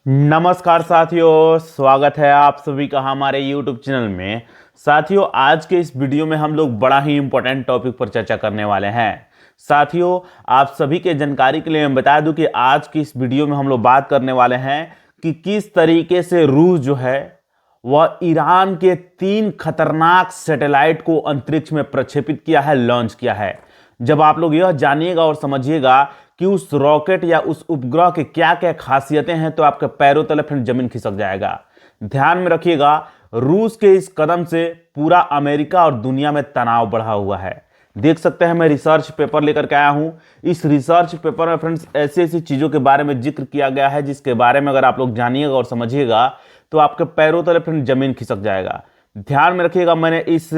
नमस्कार साथियों, स्वागत है आप सभी का हमारे YouTube चैनल में। साथियों, आज के इस वीडियो में हम लोग बड़ा ही इंपॉर्टेंट टॉपिक पर चर्चा करने वाले हैं। साथियों, आप सभी के जानकारी के लिए मैं बता दूं कि आज की इस वीडियो में हम लोग बात करने वाले हैं कि किस तरीके से रूस जो है वह ईरान के 3 खतरनाक सैटेलाइट को अंतरिक्ष में प्रक्षेपित किया है, लॉन्च किया है। जब आप लोग यह जानिएगा और समझिएगा कि उस रॉकेट या उस उपग्रह के क्या क्या खासियतें हैं, तो आपके पैरों तले फिर जमीन खिसक जाएगा। ध्यान में रखिएगा, रूस के इस कदम से पूरा अमेरिका और दुनिया में तनाव बढ़ा हुआ है। देख सकते हैं, मैं रिसर्च पेपर लेकर के आया हूं। इस रिसर्च पेपर में फ्रेंड्स ऐसी ऐसी चीजों के बारे में जिक्र किया गया है जिसके बारे में अगर आप लोग जानिएगा और समझिएगा तो आपके पैरों तले फिर जमीन खिसक जाएगा। ध्यान में रखिएगा, मैंने इस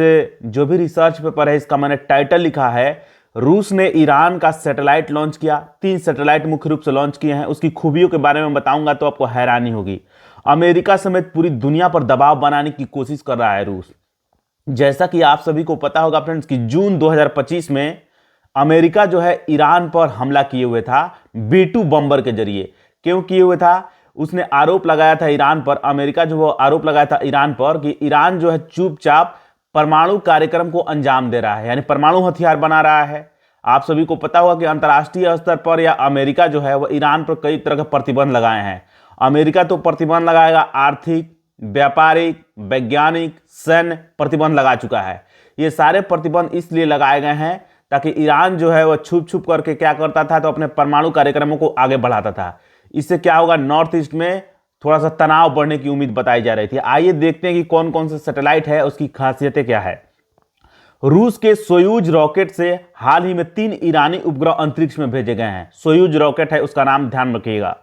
जो भी रिसर्च पेपर है इसका मैंने टाइटल लिखा है, रूस ने ईरान का सैटेलाइट लॉन्च किया। 3 सैटेलाइट मुख्य रूप से लॉन्च किए हैं। उसकी खूबियों के बारे में बताऊंगा तो आपको हैरानी होगी। अमेरिका समेत पूरी दुनिया पर दबाव बनाने की कोशिश कर रहा है रूस। जैसा कि आप सभी को पता होगा फ्रेंड्स कि जून 2025 में अमेरिका जो है ईरान पर हमला किए हुए था B-2 बम्बर के जरिए। क्यों किए हुए था? उसने आरोप लगाया था ईरान पर, अमेरिका जो वो आरोप लगाया था ईरान पर कि ईरान जो है चुपचाप परमाणु कार्यक्रम को अंजाम दे रहा है, यानी परमाणु हथियार बना रहा है। आप सभी को पता होगा कि अंतर्राष्ट्रीय स्तर पर या अमेरिका जो है वह ईरान पर कई तरह के प्रतिबंध लगाए हैं। अमेरिका तो प्रतिबंध लगाएगा, आर्थिक, व्यापारिक, वैज्ञानिक, सैन्य प्रतिबंध लगा चुका है। ये सारे प्रतिबंध इसलिए लगाए गए हैं ताकि ईरान जो है वह छुप छुप करके क्या करता था, तो अपने परमाणु कार्यक्रमों को आगे बढ़ाता था। इससे क्या होगा, नॉर्थ ईस्ट में थोड़ा सा तनाव बढ़ने की उम्मीद बताई जा रही थी। आइए देखते हैं कि कौन कौन से सैटेलाइट है, उसकी खासियतें क्या है। रूस के सोयूज रॉकेट से हाल ही में 3 ईरानी उपग्रह अंतरिक्ष में भेजे गए हैं। सोयूज रॉकेट है उसका नाम, ध्यान रखिएगा।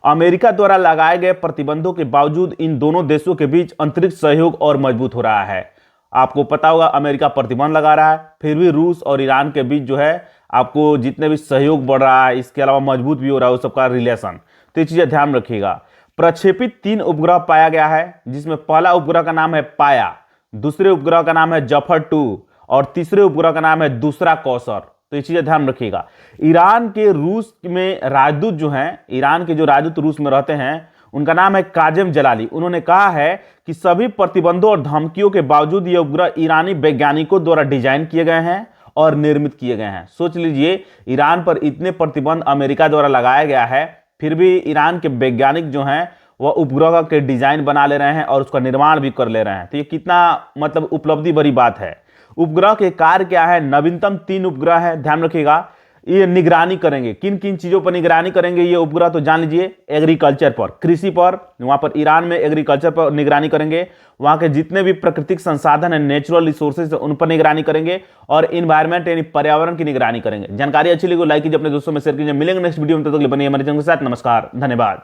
अमेरिका द्वारा लगाए गए प्रतिबंधों के बावजूद इन दोनों देशों के बीच अंतरिक्ष सहयोग और मजबूत हो रहा है। आपको पता होगा अमेरिका प्रतिबंध लगा रहा है, फिर भी रूस और ईरान के बीच जो है आपको जितने भी सहयोग बढ़ रहा है, इसके अलावा मजबूत भी हो रहा है उस सबका रिलेशन। तो ये चीजें ध्यान रखिएगा। प्रक्षेपित 3 उपग्रह पाया गया है, जिसमें पहला उपग्रह का नाम है पाया, दूसरे उपग्रह का नाम है जफर-2 और तीसरे उपग्रह का नाम है दूसरा कौसर। तो ये चीजें ध्यान रखिएगा। ईरान के रूस में राजदूत जो हैं, ईरान के जो राजदूत रूस में रहते हैं, उनका नाम है काजिम जलाली। उन्होंने कहा है कि सभी प्रतिबंधों और धमकियों के बावजूद ये उपग्रह ईरानी वैज्ञानिकों द्वारा डिजाइन किए गए हैं और निर्मित किए गए हैं। सोच लीजिए, ईरान पर इतने प्रतिबंध अमेरिका द्वारा लगाया गया है, फिर भी ईरान के वैज्ञानिक जो हैं वह उपग्रह के डिजाइन बना ले रहे हैं और उसका निर्माण भी कर ले रहे हैं। तो ये कितना मतलब उपलब्धि भरी बात है। उपग्रह के कार्य क्या है? नवीनतम 3 उपग्रह है, ध्यान रखिएगा। ये निगरानी करेंगे, किन किन चीजों पर निगरानी करेंगे ये उपग्रह, तो जान लीजिए। एग्रीकल्चर पर, कृषि पर, वहां पर ईरान में एग्रीकल्चर पर निगरानी करेंगे। वहां के जितने भी प्राकृतिक संसाधन है, नेचुरल रिसोर्सेज, उन पर निगरानी करेंगे और इन्वायरमेंट यानी पर्यावरण की निगरानी करेंगे। जानकारी अच्छी लगी लाइक कीजिए, अपने दोस्तों में शेयर कीजिए। मिलेंगे नेक्स्ट वीडियो में, तब तक के लिए बनिए हमारे चैनल के साथ। नमस्कार, धन्यवाद।